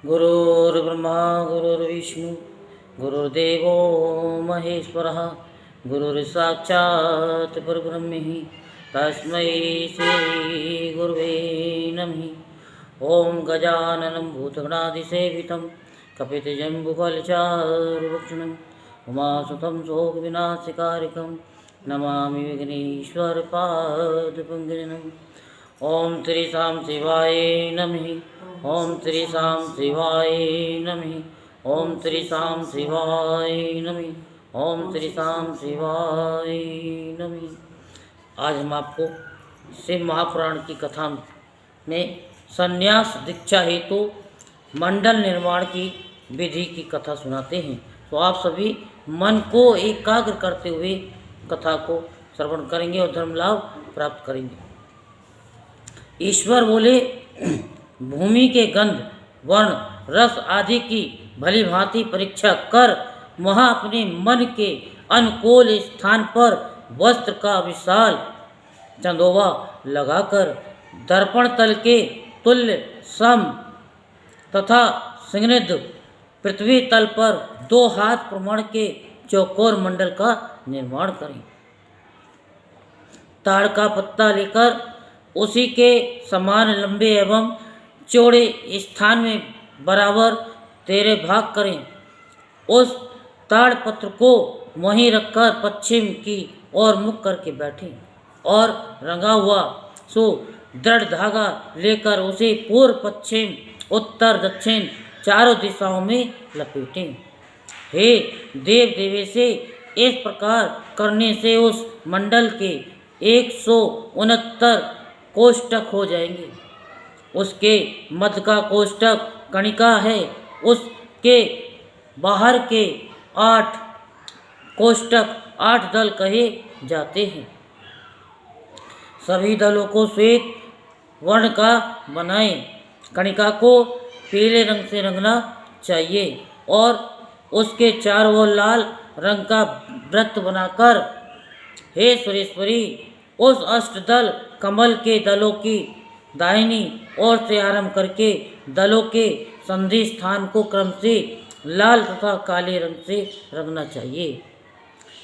गुरुर्ब्रह्मा गुरुर्विष्णु गुरुर्देवो महेश्वरः गुरुर्साक्षात् परब्रह्म तस्मै श्री गुरुवे नमः। ओम गजाननं भूतगणादिसेवितं कपितजम्बुफलचारुभक्षणं उमासुतं शोकविनाशकारिकं नमामि विघ्नेश्वरपादपङ्कजम्। ओम श्री शाम शिवाय नमः। ओम श्री शाम शिवाय नमः। ओम श्री शाम शिवाय नमः। ओम श्री शाम शिवाय नमः। आज हम आपको शिव महापुराण की कथा में संन्यास दीक्षा हेतु मंडल निर्माण की विधि की कथा सुनाते हैं। तो आप सभी मन को एकाग्र करते हुए कथा को श्रवण करेंगे और धर्म लाभ प्राप्त करेंगे। ईश्वर बोले, भूमि के गंध वर्ण रस आदि की भली भांति परीक्षा कर वहाँ अपने मन के अनुकूल स्थान पर वस्त्र का विशाल चंदोवा लगाकर दर्पण तल के तुल्य सम तथा स्निग्ध पृथ्वी तल पर 2 हाथ प्रमाण के चौकोर मंडल का निर्माण करें। ताड़ का पत्ता लेकर उसी के समान लंबे एवं चौड़े स्थान में बराबर 13 भाग करें। उस ताड़ पत्र को वहीं रखकर पश्चिम की ओर मुख करके बैठें और रंगा हुआ सो दृढ़ धागा लेकर उसे पूर्व पश्चिम उत्तर दक्षिण चारों दिशाओं में लपेटें। हे देव देवे से इस प्रकार करने से उस मंडल के 169 कोष्टक हो जाएंगे। उसके मध्य का कोष्टक कणिका है। उसके बाहर के 8 कोष्टक 8 दल कहे जाते हैं। सभी दलों को श्वेत वर्ण का बनाएं। कणिका को पीले रंग से रंगना चाहिए और उसके चारों ओर लाल रंग का वृत्त बनाकर हे सुरेश्वरी उस अष्टदल कमल के दलों की दाहिनी ओर से आरंभ करके दलों के संधि स्थान को क्रम से लाल तथा काले रंग से रंगना चाहिए।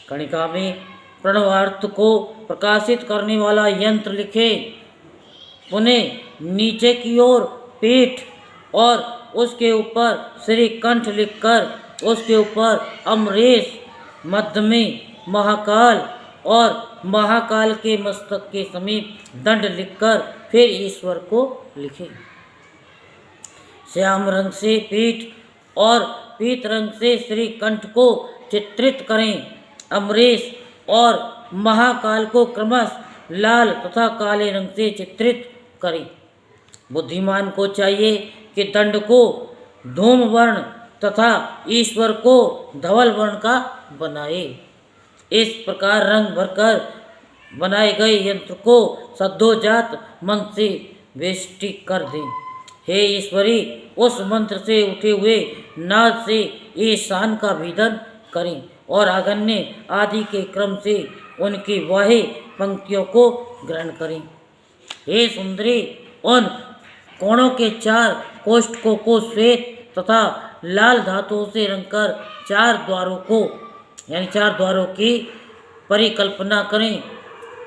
कणिका में प्रणवार्थ को प्रकाशित करने वाला यंत्र लिखे। पुनः नीचे की ओर पीठ और उसके ऊपर श्री कंठ लिखकर उसके ऊपर अमरेश, मध्य में महाकाल और महाकाल के मस्तक के समीप दंड लिखकर फिर ईश्वर को लिखें। श्याम रंग से पीठ और पीत रंग से श्री कंठ को चित्रित करें। अमरेश और महाकाल को क्रमश लाल तथा काले रंग से चित्रित करें। बुद्धिमान को चाहिए कि दंड को धूम वर्ण तथा ईश्वर को धवल वर्ण का बनाए। इस प्रकार रंग भरकर बनाए गए यंत्र को सद्योजात मंत्र से वेष्टि कर दें। हे ईश्वरी उस मंत्र से उठे हुए नाद से ईशान का भेदन करें और आगन्य आदि के क्रम से उनकी वाहे पंक्तियों को ग्रहण करें। हे सुंदरी उन कोणों के 4 कोष्ठकों को श्वेत तथा लाल धातुओं से रंगकर 4 द्वारों को यानी 4 द्वारों की परिकल्पना करें।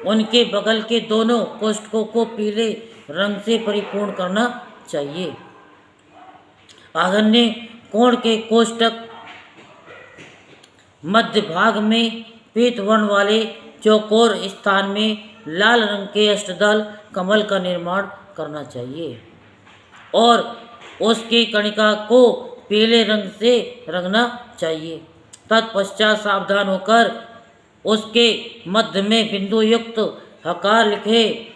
उनके बगल के दोनों कोष्ठकों को पीले रंग से परिपूर्ण करना चाहिए। आगन्य कोण के कोष्ठक मध्य भाग में पीत वर्ण वाले चौकोर स्थान में लाल रंग के अष्टदल कमल का निर्माण करना चाहिए और उसकी कणिका को पीले रंग से रंगना चाहिए। तत्पश्चात सावधान होकर उसके मध्य में बिंदु युक्त हकार लिखे।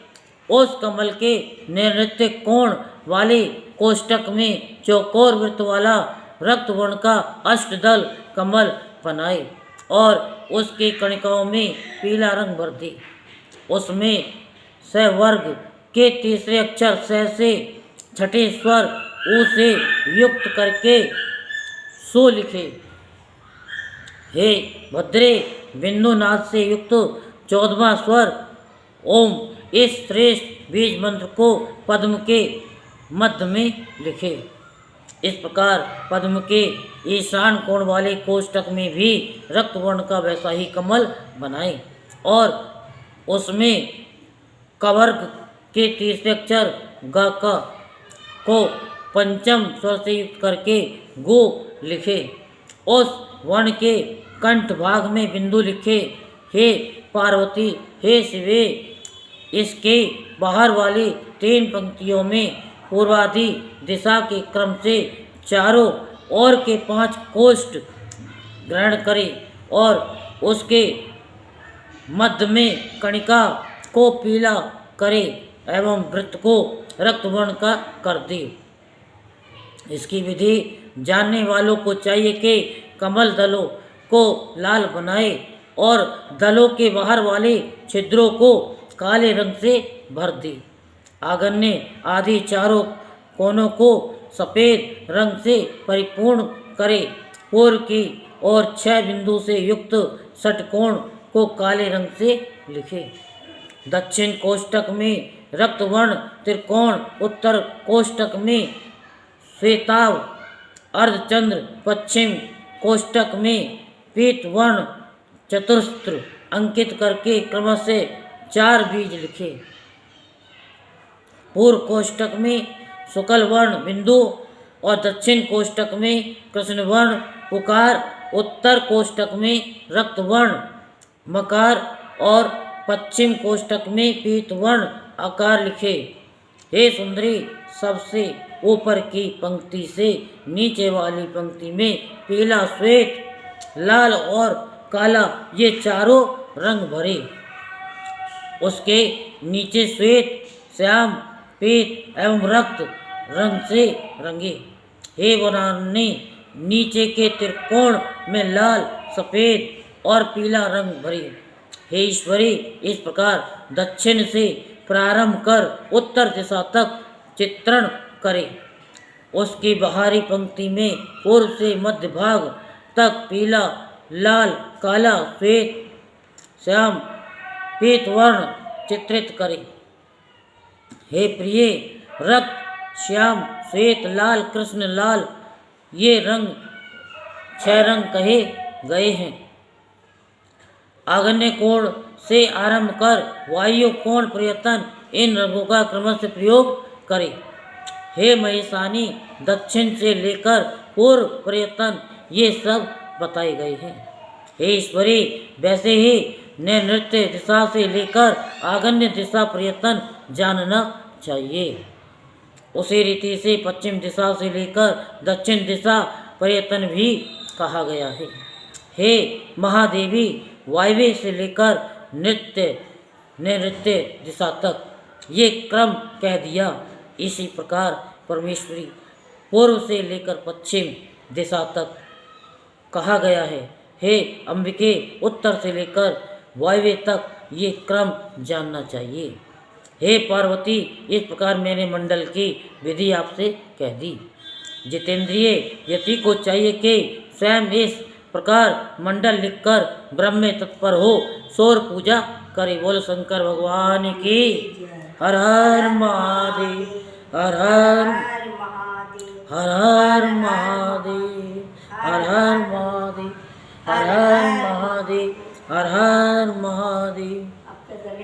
उस कमल के निर्णित कोण वाले कोष्टक में चौकोर वृत्त वाला रक्त वर्ण का अष्टदल कमल बनाए और उसकी कणिकाओं में पीला रंग भर दे। उसमें स वर्ग के तीसरे अक्षर स से छठे स्वर ऊ से युक्त करके सो लिखे। हे भद्रे बिंदुनाथ से युक्त 14वां स्वर ओम इस श्रेष्ठ बीज मंत्र को पद्म के मध्य में लिखे। इस प्रकार पद्म के ईशान कोण वाले कोष्टक में भी रक्त वर्ण का वैसा ही कमल बनाए और उसमें कवर्ग के तीसरे अक्षर ग को पंचम स्वर से युक्त करके गो लिखे। उस वर्ण के कंठ भाग में बिंदु लिखे। हे पार्वती, हे शिवे, इसके बाहर वाली 3 पंक्तियों में पूर्वादि दिशा के क्रम से चारों ओर के 5 कोष्ठ ग्रहण करे और उसके मध्य में कणिका को पीला करे एवं वृत्त को रक्त वर्ण का कर दे। इसकी विधि जानने वालों को चाहिए कि कमल दलों को लाल बनाए और दलों के बाहर वाले छिद्रों को काले रंग से भर दे। आगन्य आदि चारों कोनों को सफ़ेद रंग से परिपूर्ण करे। पूर्व की और 6 बिंदु से युक्त षटकोण को काले रंग से लिखे। दक्षिण कोष्टक में रक्तवर्ण त्रिकोण, उत्तर कोष्टक में श्वेताव अर्धचंद्र, पश्चिम कोष्टक में पीतवर्ण चतुस्त्र अंकित करके क्रमशः 4 बीज लिखे। पूर्व कोष्टक में शुक्ल वर्ण बिंदु और दक्षिण कोष्टक में कृष्ण वर्ण पुकार, उत्तर कोष्टक में रक्तवर्ण मकार और पश्चिम कोष्टक में पीतवर्ण आकार लिखे। हे सुंदरी, सबसे ऊपर की पंक्ति से नीचे वाली पंक्ति में पीला, श्वेत, लाल और काला ये चारों रंग भरे। उसके नीचे श्वेत, श्याम, पीत एवं रक्त रंग से रंगे। हे वराने, नीचे के त्रिकोण में लाल, सफ़ेद और पीला रंग भरे। हे ईश्वरी, इस प्रकार दक्षिण से प्रारंभ कर उत्तर दिशा तक चित्रण करे। उसकी बाहरी पंक्ति में पूर्व से मध्य भाग तक पीला, लाल, काला, श्वेत, श्याम, पीत वर्ण चित्रित करे। हे प्रिय, रक्त, श्याम, श्वेत, लाल, कृष्ण लाल ये रंग 6 रंग कहे गए हैं। आग्नेय कोण से आरंभ कर वायु कोण पर्यंत इन रंगों का क्रमशः प्रयोग करें। हे महेशानी, दक्षिण से लेकर पूर्व पर्यंत ये सब बताए गए हैं। हे ईश्वरी, वैसे ही नृत्य दिशा से लेकर आग्नेय दिशा पर्यंत जानना चाहिए। उसी रीति से पश्चिम दिशा से लेकर दक्षिण दिशा पर्यंत भी कहा गया है। हे महादेवी, वायव्य से लेकर नैऋत्य दिशा तक ये क्रम कह दिया। इसी प्रकार परमेश्वरी पूर्व से लेकर पश्चिम दिशा तक कहा गया है। हे अंबिके, उत्तर से लेकर वायव्य तक ये क्रम जानना चाहिए। हे पार्वती, इस प्रकार मैंने मंडल की विधि आपसे कह दी। जितेंद्रिय यति को चाहिए कि स्वयं इस प्रकार मंडल लिखकर ब्रह्म में तत्पर हो सौर पूजा करे। बोल शंकर भगवान की। हर हर महादेव, हर हर हर हर महादेव, हर हर महादेव, हर हर महादेव, हर हर महादेव।